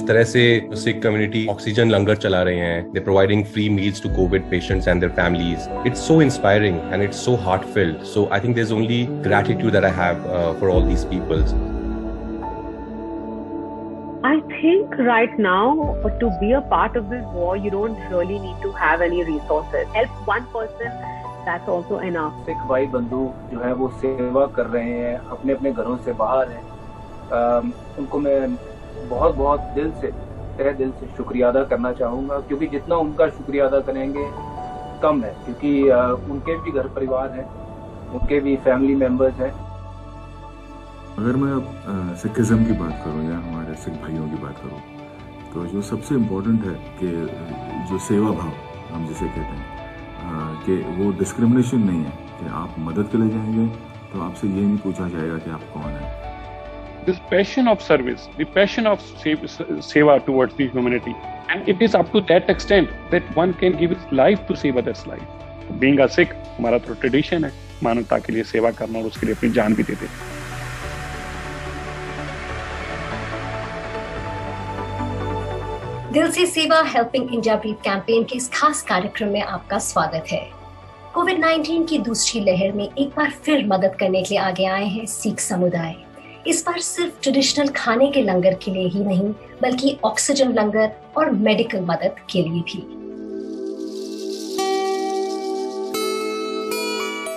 जिस तरह से सिख कम्युनिटी ऑक्सीजन लंगर चला रहे हैं, they providing free meals to COVID patients and their families, it's so inspiring and it's so heartfelt. So I think there is only gratitude that I have for all these peoples. I think right now, to be a part of this war, you don't really need to have any resources. Help one person, that's also enough. Sikh भाई बंधु जो है वो सेवा कर रहे हैं, अपने अपने घरों से बाहर हैं. उनको मैं बहुत बहुत तहे दिल से शुक्रिया अदा करना चाहूँगा, क्योंकि जितना उनका शुक्रिया अदा करेंगे कम है, क्योंकि उनके भी घर परिवार हैं, उनके भी फैमिली मेंबर्स हैं. अगर मैं सिखिज्म की बात करूं या हमारे सिख भाइयों की बात करूं, तो जो सबसे इम्पोर्टेंट है कि जो सेवा भाव हम जिसे कहते हैं कि वो डिस्क्रिमिनेशन नहीं है कि आप मदद के लिए जाएंगे तो आपसे ये नहीं पूछा जाएगा कि आप कौन हैं. This passion of service, the passion of seva towards the humanity, and it is up to that extent that one can give his life to save others' life. Being a Sikh, हमारा तो tradition है मानवता के लिए सेवा करना और उसके लिए अपनी जान भी देते. दिल से सेवा हेल्पिंग इंडिया ब्रीथ कैंपेन के इस खास कार्यक्रम में आपका स्वागत है. कोविड-19 की दूसरी लहर में एक बार फिर मदद करने के लिए आगे आए हैं सिख समुदाय. इस बार सिर्फ ट्रेडिशनल खाने के लंगर के लिए ही नहीं, बल्कि ऑक्सीजन लंगर और मेडिकल मदद के लिए भी.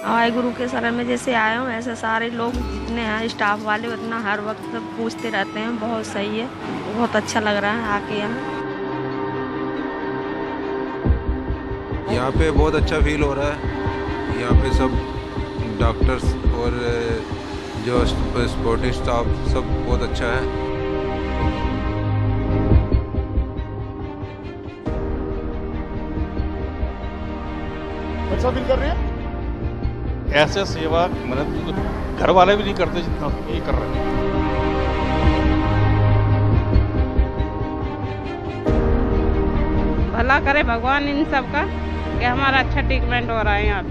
वाहिगुरु के शरण में जैसे आए हूँ, ऐसे सारे लोग जितने हैं स्टाफ वाले उतना हर वक्त पूछते रहते हैं. बहुत सही है, बहुत अच्छा लग रहा है आके यहाँ पे बहुत अच्छा फील हो रहा है. यहाँ पे सब डॉक्टर्स और जो सपोर्टिंग स्टाफ सब बहुत अच्छा है. अच्छा फील कर रहे हैं. ऐसे सेवा मतलब घर वाले भी नहीं करते जितना ये कर रहे हैं. भला करे भगवान इन सब का कि हमारा अच्छा ट्रीटमेंट हो रहा है यहाँ.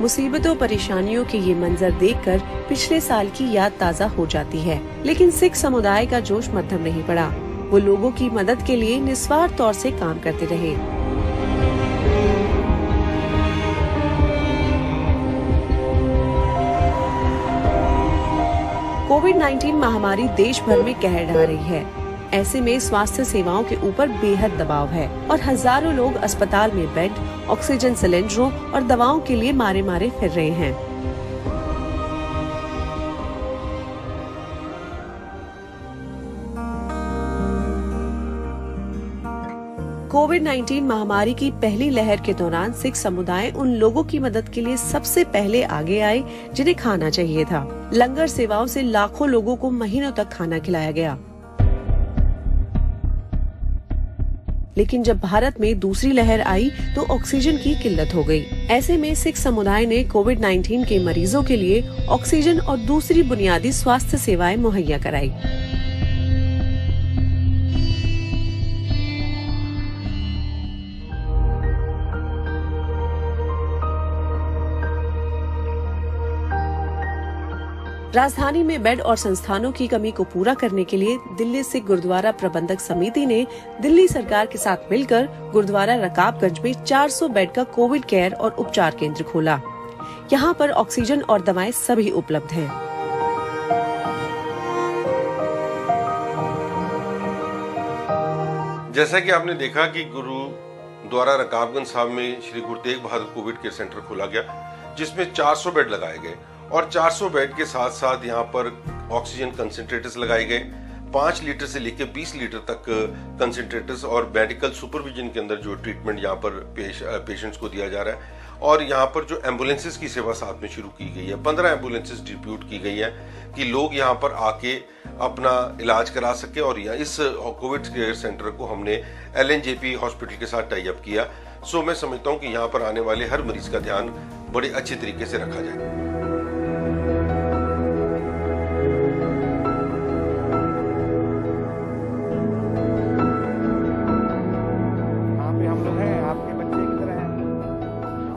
मुसीबतों परेशानियों के ये मंजर देखकर पिछले साल की याद ताज़ा हो जाती है. लेकिन सिख समुदाय का जोश मद्धम नहीं पड़ा. वो लोगों की मदद के लिए निस्वार्थ तौर से काम करते रहे. कोविड-19 महामारी देश भर में कहर ढा रही है. ऐसे में स्वास्थ्य सेवाओं के ऊपर बेहद दबाव है और हजारों लोग अस्पताल में बेड, ऑक्सीजन सिलेंडरों और दवाओं के लिए मारे मारे फिर रहे हैं. कोविड-19 महामारी की पहली लहर के दौरान सिख समुदाय उन लोगों की मदद के लिए सबसे पहले आगे आए जिन्हें खाना चाहिए था. लंगर सेवाओं से लाखों लोगों को महीनों तक खाना खिलाया गया. लेकिन जब भारत में दूसरी लहर आई तो ऑक्सीजन की किल्लत हो गई. ऐसे में सिख समुदाय ने कोविड-19 के मरीजों के लिए ऑक्सीजन और दूसरी बुनियादी स्वास्थ्य सेवाएं मुहैया कराई. राजधानी में बेड और संस्थानों की कमी को पूरा करने के लिए दिल्ली सिख गुरुद्वारा प्रबंधक समिति ने दिल्ली सरकार के साथ मिलकर गुरुद्वारा रकाबगंज में 400 बेड का कोविड केयर और उपचार केंद्र खोला. यहाँ पर ऑक्सीजन और दवाएं सभी उपलब्ध हैं. जैसा कि आपने देखा कि गुरुद्वारा रकाबगंज साहब में Shri Guru Tegh Bahadur Covid care centre खोला गया, जिसमें 400 बेड लगाए गए और 400 बेड के साथ साथ यहाँ पर ऑक्सीजन कंसंट्रेटर्स लगाए गए. 5 लीटर से लेकर 20 लीटर तक कंसंट्रेटर्स और मेडिकल सुपरविजन के अंदर जो ट्रीटमेंट यहाँ पर पेशेंट्स को दिया जा रहा है. और यहाँ पर जो एम्बुलेंसेस की सेवा साथ में शुरू की गई है, 15 एम्बुलेंसेस डिप्यूट की गई है कि लोग यहाँ पर आके अपना इलाज करा सके. और इस कोविड केयर सेंटर को हमने LNJP हॉस्पिटल के साथ टाई अप किया. सो मैं समझता हूँ कि यहाँ पर आने वाले हर मरीज का ध्यान बड़े अच्छे तरीके से रखा जाए.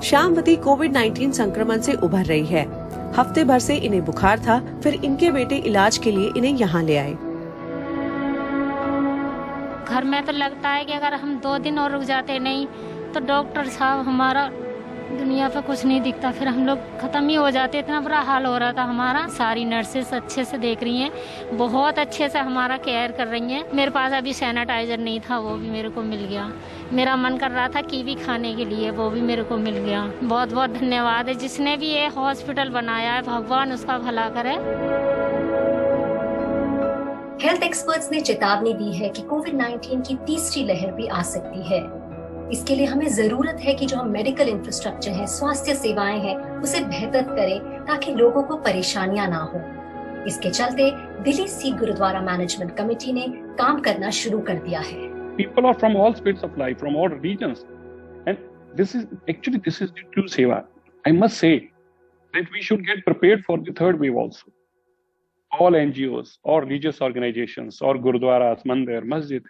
श्यामवती कोविड-19 संक्रमण से उभर रही है. हफ्ते भर से इन्हें बुखार था, फिर इनके बेटे इलाज के लिए इन्हें यहाँ ले आए। घर में तो लगता है कि अगर हम 2 दिन और रुक जाते नहीं तो डॉक्टर साहब हमारा दुनिया पे कुछ नहीं दिखता, फिर हम लोग खत्म ही हो जाते। इतना बुरा हाल हो रहा था हमारा। सारी नर्सेस अच्छे से देख रही हैं, बहुत अच्छे से हमारा केयर कर रही हैं। मेरे पास अभी सैनिटाइजर नहीं था, वो भी मेरे को मिल गया। मेरा मन कर रहा था कीवी खाने के लिए, वो भी मेरे को मिल गया। बहुत बहुत धन्यवाद है जिसने भी ये हॉस्पिटल बनाया है, भगवान उसका भला करे। हेल्थ एक्सपर्ट्स ने चेतावनी दी है कि कोविड-19 की तीसरी लहर भी आ सकती है। इसके लिए हमें जरूरत है कि जो हम मेडिकल इंफ्रास्ट्रक्चर है, स्वास्थ्य सेवाएं हैं, उसे बेहतर करें ताकि लोगों को परेशानियां ना हो। इसके चलते दिल्ली सिख गुरुद्वारा मैनेजमेंट कमेटी ने काम करना शुरू कर दिया है। People are from all spheres of life, from all regions, and this is the true seva. I must say that we should get prepared for the third wave also. All NGOs, or religious organizations, or gurudwaras, mandir, masjid,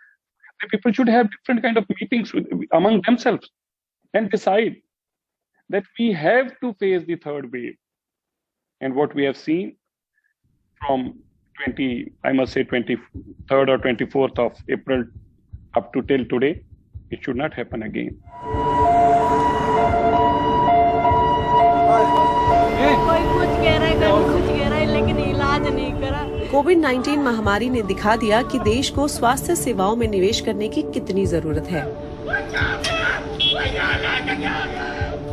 the people should have different kind of meetings among themselves and decide that we have to face the third wave. And what we have seen from 23rd or 24th of April up to till today, it should not happen again. कोई कुछ कह रहा है, कोई कुछ कह रहा है, लेकिन इलाज नहीं करा। कोविड-19 महामारी ने दिखा दिया कि देश को स्वास्थ्य सेवाओं में निवेश करने की कितनी जरूरत है।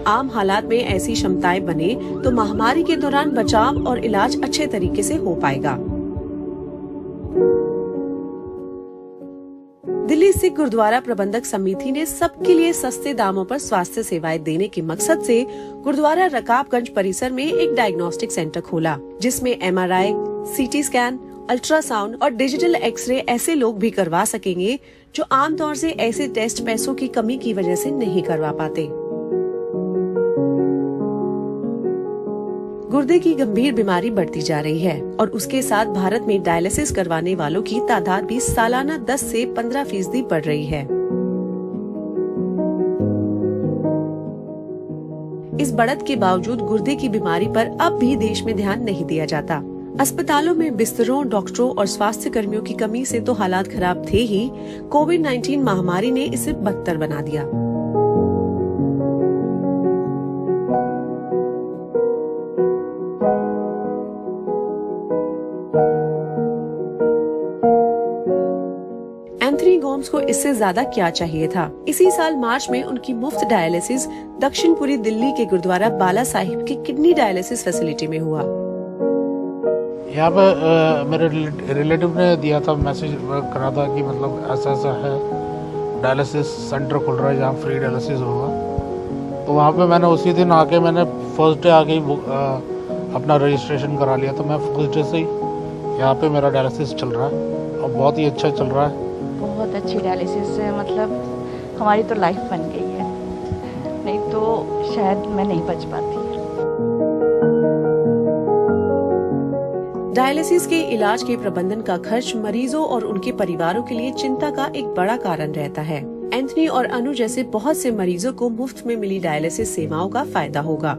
आम हालात में ऐसी क्षमताएं बने तो महामारी के दौरान बचाव और इलाज अच्छे तरीके से हो पाएगा। दिल्ली सिख गुरुद्वारा प्रबंधक समिति ने सबके लिए सस्ते दामों पर स्वास्थ्य सेवाएं देने के मकसद से गुरुद्वारा रकाबगंज परिसर में एक डायग्नोस्टिक सेंटर खोला, जिसमें MRI, CT स्कैन, अल्ट्रासाउंड और डिजिटल एक्सरे ऐसे लोग भी करवा सकेंगे जो आमतौर से ऐसे टेस्ट पैसों की कमी की वजह से नहीं करवा पाते। गुर्दे की गंभीर बीमारी बढ़ती जा रही है और उसके साथ भारत में डायलिसिस करवाने वालों की तादाद भी सालाना 10 से 15% बढ़ रही है। इस बढ़त के बावजूद गुर्दे की बीमारी पर अब भी देश में ध्यान नहीं दिया जाता। अस्पतालों में बिस्तरों, डॉक्टरों और स्वास्थ्य कर्मियों की कमी से तो हालात खराब थे ही, कोविड-19 महामारी ने इसे बदतर बना दिया। एंथनी गोम्स को इससे ज्यादा क्या चाहिए था। इसी साल मार्च में उनकी मुफ्त डायलिसिस दक्षिणपुरी दिल्ली के गुरुद्वारा बाला साहिब की किडनी डायलिसिस फैसिलिटी में हुआ। यहाँ पे मेरे रिलेटिव ने दिया था, मैसेज करा था कि मतलब ऐसा ऐसा है, डायलिसिस सेंटर खुल रहा है जहाँ फ्री डायलिसिस होगा। तो वहाँ पे मैंने उसी दिन आके मैंने फर्स्ट डे आके ही अपना रजिस्ट्रेशन करा लिया। तो मैं फर्स्ट डे से ही यहाँ पे मेरा डायलिसिस चल रहा है और बहुत ही अच्छा चल रहा है। बहुत अच्छी डायलिसिस है, मतलब हमारी तो लाइफ बन गई है, नहीं तो शायद मैं नहीं बच पाती। डायलिसिस के इलाज के प्रबंधन का खर्च मरीजों और उनके परिवारों के लिए चिंता का एक बड़ा कारण रहता है। एंथनी और अनु जैसे बहुत से मरीजों को मुफ्त में मिली डायलिसिस सेवाओं का फायदा होगा।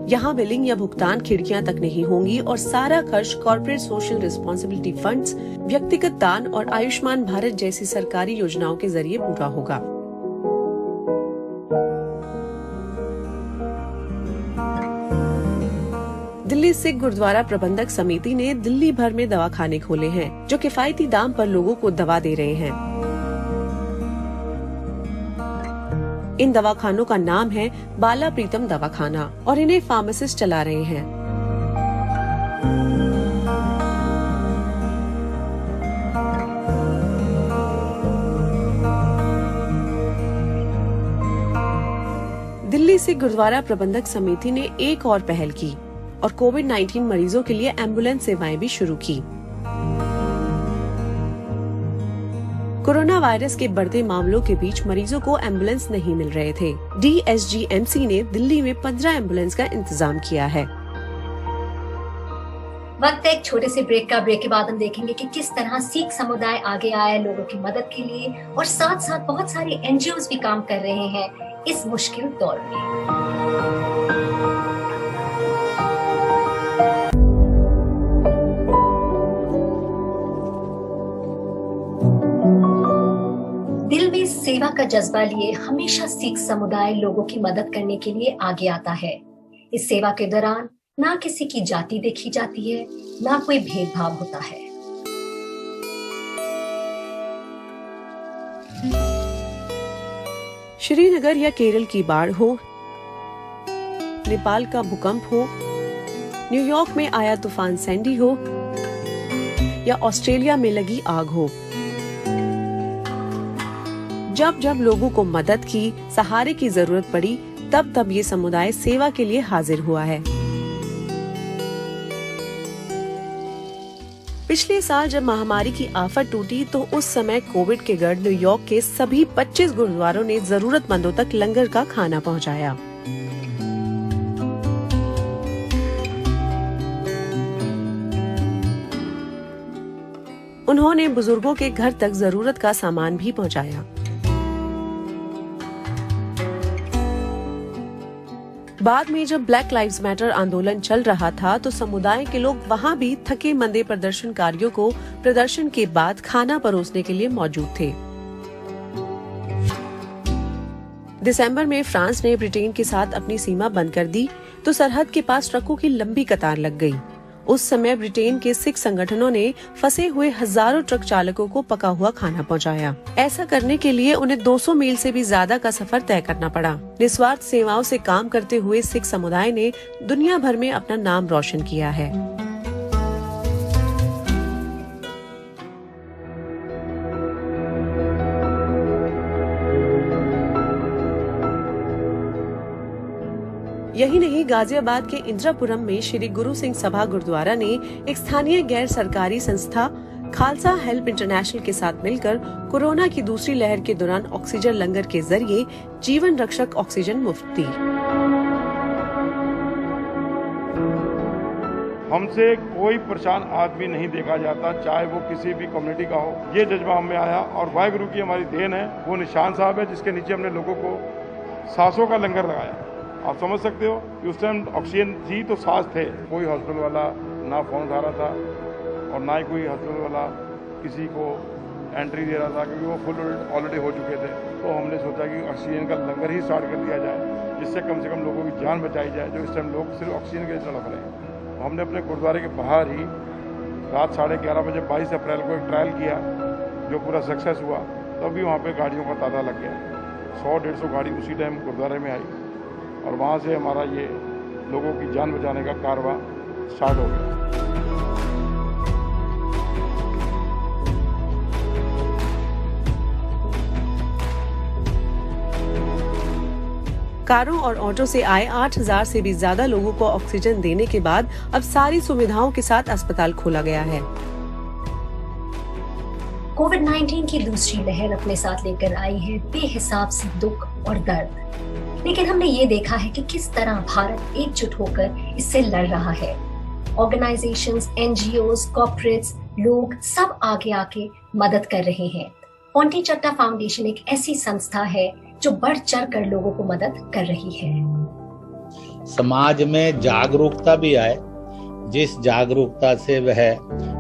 यहाँ बिलिंग या भुगतान खिड़कियां तक नहीं होंगी और सारा खर्च कॉर्पोरेट सोशल रिस्पॉन्सिबिलिटी फंड्स, व्यक्तिगत दान और आयुष्मान भारत जैसी सरकारी योजनाओं के जरिए पूरा होगा। दिल्ली सिख गुरुद्वारा प्रबंधक समिति ने दिल्ली भर में दवाखाने खोले हैं जो किफायती दाम पर लोगों को दवा दे रहे हैं। इन दवाखानों का नाम है बाला प्रीतम दवाखाना और इन्हें फार्मासिस्ट चला रहे हैं। दिल्ली से गुरुद्वारा प्रबंधक समिति ने एक और पहल की और कोविड-19 मरीजों के लिए एम्बुलेंस सेवाएं भी शुरू की। कोरोना वायरस के बढ़ते मामलों के बीच मरीजों को एम्बुलेंस नहीं मिल रहे थे। DSGMC ने दिल्ली में 15 एम्बुलेंस का इंतजाम किया है। वक्त है एक छोटे से ब्रेक का। ब्रेक के बाद हम देखेंगे कि किस तरह सिख समुदाय आगे आया है लोगों की मदद के लिए, और साथ साथ बहुत सारे एनजीओज भी काम कर रहे हैं इस मुश्किल दौर में। दिल में सेवा का जज्बा लिए हमेशा सिख समुदाय लोगों की मदद करने के लिए आगे आता है। इस सेवा के दौरान ना किसी की जाति देखी जाती है, ना कोई भेदभाव होता है। श्रीनगर या केरल की बाढ़ हो, नेपाल का भूकंप हो, न्यूयॉर्क में आया तूफान सैंडी हो, या ऑस्ट्रेलिया में लगी आग हो, जब जब लोगों को मदद की, सहारे की जरूरत पड़ी, तब तब ये समुदाय सेवा के लिए हाजिर हुआ है। पिछले साल जब महामारी की आफत टूटी तो उस समय कोविड के गढ़ न्यूयॉर्क के सभी 25 गुरुद्वारों ने जरूरतमंदों तक लंगर का खाना पहुंचाया। उन्होंने बुजुर्गों के घर तक जरूरत का सामान भी पहुंचाया। बाद में जब ब्लैक लाइव्स मैटर आंदोलन चल रहा था तो समुदाय के लोग वहां भी थके मंदे प्रदर्शनकारियों को प्रदर्शन के बाद खाना परोसने के लिए मौजूद थे। दिसंबर में फ्रांस ने ब्रिटेन के साथ अपनी सीमा बंद कर दी तो सरहद के पास ट्रकों की लंबी कतार लग गई। उस समय ब्रिटेन के सिख संगठनों ने फंसे हुए हजारों ट्रक चालकों को पका हुआ खाना पहुंचाया। ऐसा करने के लिए उन्हें 200 मील से भी ज्यादा का सफर तय करना पड़ा। निस्वार्थ सेवाओं से काम करते हुए सिख समुदाय ने दुनिया भर में अपना नाम रोशन किया है। यही नहीं, गाजियाबाद के इंद्रापुरम में श्री गुरु सिंह सभा गुरुद्वारा ने एक स्थानीय गैर सरकारी संस्था खालसा हेल्प इंटरनेशनल के साथ मिलकर कोरोना की दूसरी लहर के दौरान ऑक्सीजन लंगर के जरिए जीवन रक्षक ऑक्सीजन मुफ्त दी। हमसे कोई परेशान आदमी नहीं देखा जाता, चाहे वो किसी भी कम्युनिटी का हो। ये जज्बा हमें आया और वाहिगुरु की हमारी देन है। वो निशान साहब है जिसके नीचे हमने लोगों को सांसों का लंगर लगाया। आप समझ सकते हो कि उस टाइम ऑक्सीजन थी तो सांस थे। कोई हॉस्पिटल वाला ना फोन उठा रहा था और ना ही कोई हॉस्पिटल वाला किसी को एंट्री दे रहा था, क्योंकि वो फुल ऑलरेडी हो चुके थे। तो हमने सोचा कि ऑक्सीजन का लंगर ही स्टार्ट कर दिया जाए, जिससे कम से कम लोगों की जान बचाई जाए, जो इस टाइम लोग सिर्फ ऑक्सीजन के लिए तड़प रहे हैं। हमने अपने गुरुद्वारे के बाहर ही रात 11:30 बजे 22 अप्रैल को एक ट्रायल किया जो पूरा सक्सेस हुआ। तो अभी वहाँ पर गाड़ियों का तांता लग गया। 100-150 गाड़ी उसी टाइम गुरुद्वारे में आई और वहाँ से हमारा ये लोगों की जान बचाने का कारवां स्टार्ट हो गया। कारों और ऑटो से आए 8,000 से भी ज्यादा लोगों को ऑक्सीजन देने के बाद अब सारी सुविधाओं के साथ अस्पताल खोला गया है। कोविड-19 की दूसरी लहर अपने साथ लेकर आई है बेहिसाब से दुख और दर्द, लेकिन हमने ये देखा है कि किस तरह भारत एकजुट होकर इससे लड़ रहा है। ऑर्गेनाइजेशंस, एनजीओज, कॉर्पोरेट्स, लोग सब आगे आके मदद कर रहे हैं। पोंटी चट्टा फाउंडेशन एक ऐसी संस्था है जो बढ़ चढ़ कर लोगों को मदद कर रही है। समाज में जागरूकता भी आए, जिस जागरूकता से वह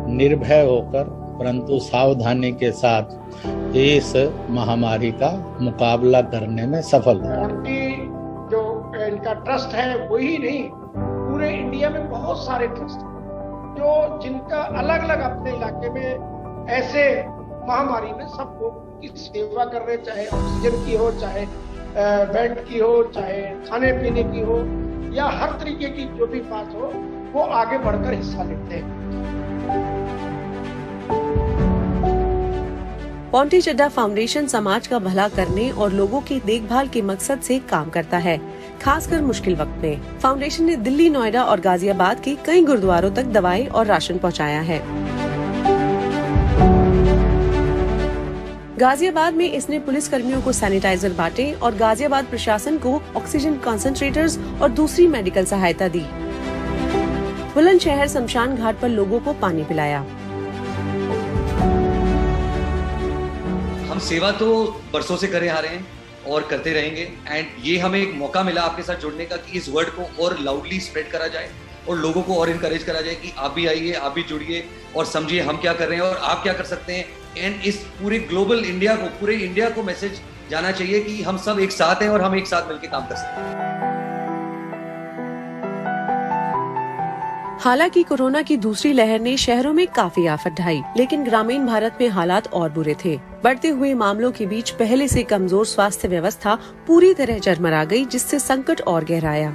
निर्भय होकर परंतु सावधानी के साथ इस महामारी का मुकाबला करने में सफल है। जो इनका ट्रस्ट है वही नहीं, पूरे इंडिया में बहुत सारे ट्रस्ट जो जिनका अलग अलग अपने इलाके में ऐसे महामारी में सब लोग की सेवा कर रहे, चाहे ऑक्सीजन की हो, चाहे बेड की हो, चाहे खाने पीने की हो, या हर तरीके की जो भी बात हो, वो आगे बढ़कर हिस्सा लेते हैं। पोंटी चड्ढा फाउंडेशन समाज का भला करने और लोगों की देखभाल के मकसद से काम करता है, खासकर मुश्किल वक्त में। फाउंडेशन ने दिल्ली, नोएडा और गाजियाबाद के कई गुरुद्वारों तक दवाई और राशन पहुंचाया है। गाजियाबाद में इसने पुलिस कर्मियों को सैनिटाइजर बांटे और गाजियाबाद प्रशासन को ऑक्सीजन कॉन्सेंट्रेटर्स और दूसरी मेडिकल सहायता दी। बुलंदशहर शमशान घाट पर लोगों को पानी पिलाया। हम सेवा तो बरसों से करे आ रहे हैं और करते रहेंगे एंड ये हमें एक मौका मिला आपके साथ जुड़ने का कि इस वर्ड को और लाउडली स्प्रेड करा जाए और लोगों को और इनकरेज करा जाए कि आप भी आइए, आप भी जुड़िए और समझिए हम क्या कर रहे हैं और आप क्या कर सकते हैं। एंड इस पूरे ग्लोबल इंडिया को, पूरे इंडिया को मैसेज जाना चाहिए कि हम सब एक साथ हैं और हम एक साथ मिलकर काम कर सकते हैं। हालांकि कोरोना की दूसरी लहर ने शहरों में काफी आफत ढाई, लेकिन ग्रामीण भारत में हालात और बुरे थे। बढ़ते हुए मामलों के बीच पहले से कमजोर स्वास्थ्य व्यवस्था पूरी तरह चरमरा गई, जिससे संकट और गहराया।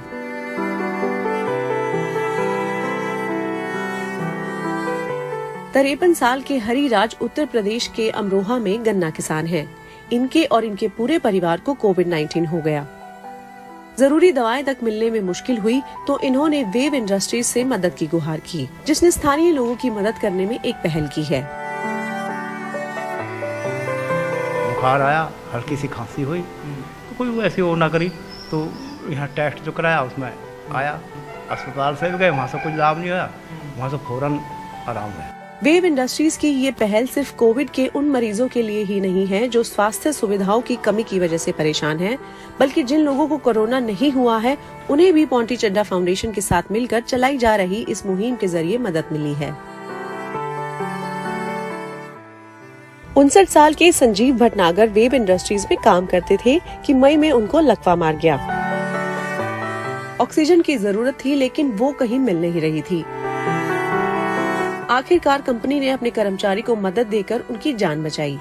53 साल के हरिराज उत्तर प्रदेश के अमरोहा में गन्ना किसान हैं। इनके और इनके पूरे परिवार को कोविड-19 हो गया। जरूरी दवाएं तक मिलने में मुश्किल हुई तो इन्होंने वेव इंडस्ट्रीज से मदद की गुहार की, जिसने स्थानीय लोगों की मदद करने में एक पहल की है। बुखार आया, हल्की सी खांसी हुई तो कोई ऐसी वो ना करी तो यहाँ टेस्ट जो कराया उसमें आया, अस्पताल से भी गए, वहाँ से कुछ लाभ नहीं हुआ, वहाँ से फौरन आराम है। वेव इंडस्ट्रीज की ये पहल सिर्फ कोविड के उन मरीजों के लिए ही नहीं है जो स्वास्थ्य सुविधाओं की कमी की वजह से परेशान हैं, बल्कि जिन लोगों को कोरोना नहीं हुआ है उन्हें भी पोंटी चड्ढा फाउंडेशन के साथ मिलकर चलाई जा रही इस मुहिम के जरिए मदद मिली है। 59 साल के संजीव भटनागर वेव इंडस्ट्रीज में काम करते थे कि मई में उनको लकवा मार गया। ऑक्सीजन की जरूरत थी लेकिन वो कहीं मिल नहीं रही थी। आखिरकार कंपनी ने अपने कर्मचारी को मदद देकर उनकी जान बचाई।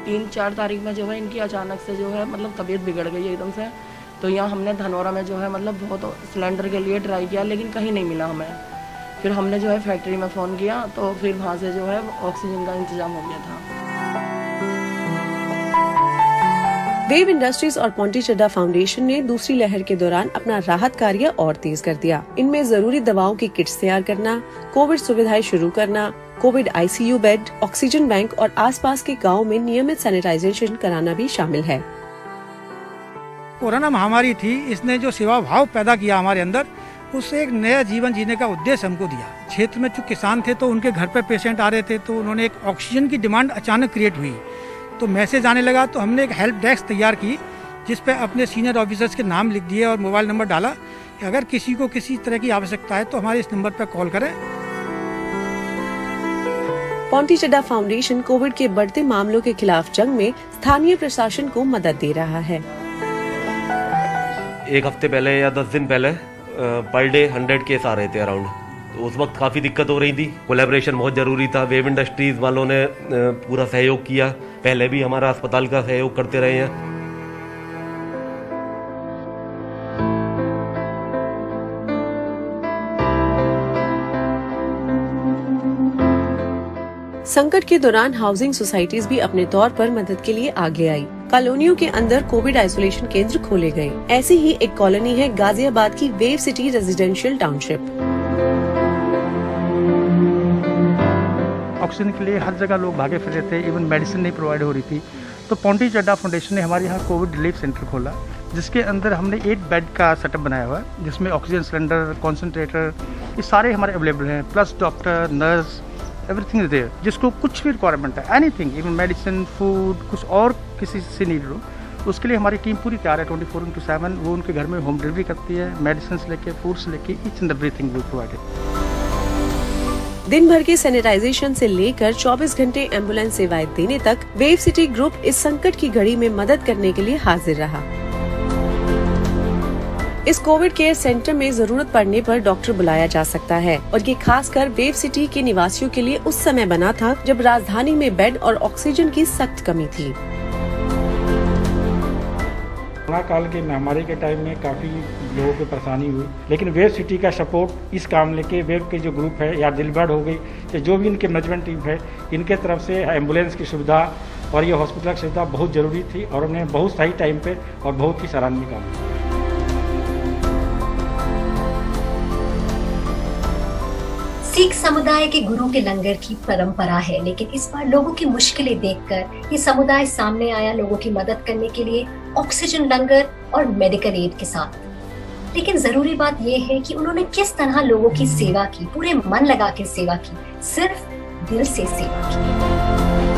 3-4 तारीख में जो है इनकी अचानक से जो है मतलब तबीयत बिगड़ गई एकदम से। तो यहाँ हमने धनौरा में जो है मतलब बहुत सिलेंडर के लिए ट्राई किया लेकिन कहीं नहीं मिला हमें। फिर हमने जो है फैक्ट्री में फ़ोन किया तो फिर वहाँ से जो है ऑक्सीजन का इंतजाम हो गया था। वेव इंडस्ट्रीज और पोंटी चड्ढा फाउंडेशन ने दूसरी लहर के दौरान अपना राहत कार्य और तेज कर दिया। इनमें जरूरी दवाओं की किट्स तैयार करना, कोविड सुविधाएं शुरू करना, Covid ICU bed, oxygen bank और आसपास के गांव में नियमित सैनिटाइजेशन कराना भी शामिल है। कोरोना महामारी थी, इसने जो सेवा भाव पैदा किया हमारे अंदर, उससे एक नया जीवन जीने का उद्देश्य हमको दिया। क्षेत्र में जो किसान थे तो उनके घर पे पेशेंट आ रहे थे तो उन्होंने एक ऑक्सीजन की डिमांड अचानक क्रिएट हुई तो मैसेज आने लगा तो हमने एक हेल्प डेस्क तैयार की जिस पे अपने सीनियर ऑफिसर्स के नाम लिख दिए और मोबाइल नंबर डाला कि अगर किसी को किसी तरह की आवश्यकता है तो हमारे इस नंबर पर कॉल करें। पोंटी चड्ढा फाउंडेशन कोविड के बढ़ते मामलों के खिलाफ जंग में स्थानीय प्रशासन को मदद दे रहा है। एक हफ्ते पहले या 10 दिन पहले पर डे 100 केस आ रहे थे अराउंड, तो उस वक्त काफ़ी दिक्कत हो रही थी। कोलैबोरेशन बहुत ज़रूरी था। वेव इंडस्ट्रीज वालों ने पूरा सहयोग किया, पहले भी हमारा अस्पताल का सहयोग करते रहे हैं। संकट के दौरान हाउसिंग सोसाइटीज भी अपने तौर पर मदद के लिए आगे आई। कॉलोनियों के अंदर कोविड आइसोलेशन केंद्र खोले गए। ऐसी ही एक कॉलोनी है गाजियाबाद की wave city residential township. Oxygen के लिए हर जगह लोग भागे फिर रहे थे, इवन मेडिसिन नहीं प्रोवाइड हो रही थी। तो पोंटी चड्ढा फाउंडेशन ने हमारे यहाँ कोविड रिलीफ सेंटर खोला जिसके अंदर हमने 8 बेड का सेटअप बनाया हुआ है जिसमें ऑक्सीजन सिलेंडर, कॉन्सेंट्रेटर, ये सारे हमारे अवेलेबल हैं, plus doctor, nurse, everything is there. जिसको कुछ भी रिक्वायरमेंट है, एनीथिंग, इवन मेडिसिन, फूड, कुछ और किसी से नीड हो, उसके लिए हमारी टीम पूरी तैयार है 24/7। वो उनके घर में होम डिलीवरी करती है, मेडिसिन से लेके फूड से लेके each and everything we provided. दिन भर के सैनिटाइजेशन से लेकर 24 घंटे एम्बुलेंस सेवाएं देने तक वेव सिटी ग्रुप इस संकट की घड़ी में मदद करने के लिए हाजिर रहा। इस कोविड केयर सेंटर में जरूरत पड़ने पर डॉक्टर बुलाया जा सकता है और ये खासकर वेव सिटी के निवासियों के लिए उस समय बना था जब राजधानी में बेड और ऑक्सीजन की सख्त कमी थी। कोरोना काल के महामारी के टाइम में काफ़ी लोगों को परेशानी हुई, लेकिन वेव सिटी का सपोर्ट इस काम लेके वेव के जो ग्रुप है या दिलबर्ड हो गई या जो भी इनके मैनेजमेंट टीम है, इनके तरफ से एम्बुलेंस की सुविधा और ये हॉस्पिटल की सुविधा बहुत ज़रूरी थी और उन्हें बहुत सही टाइम पे और बहुत ही सराहनीय काम किया। सिख समुदाय के गुरु के लंगर की परंपरा है, लेकिन इस बार लोगों की मुश्किलें देखकर ये समुदाय सामने आया लोगों की मदद करने के लिए ऑक्सीजन लंगर और मेडिकल एड के साथ। लेकिन जरूरी बात यह है कि उन्होंने किस तरह लोगों की सेवा की, पूरे मन लगा के सेवा की, सिर्फ दिल से सेवा की।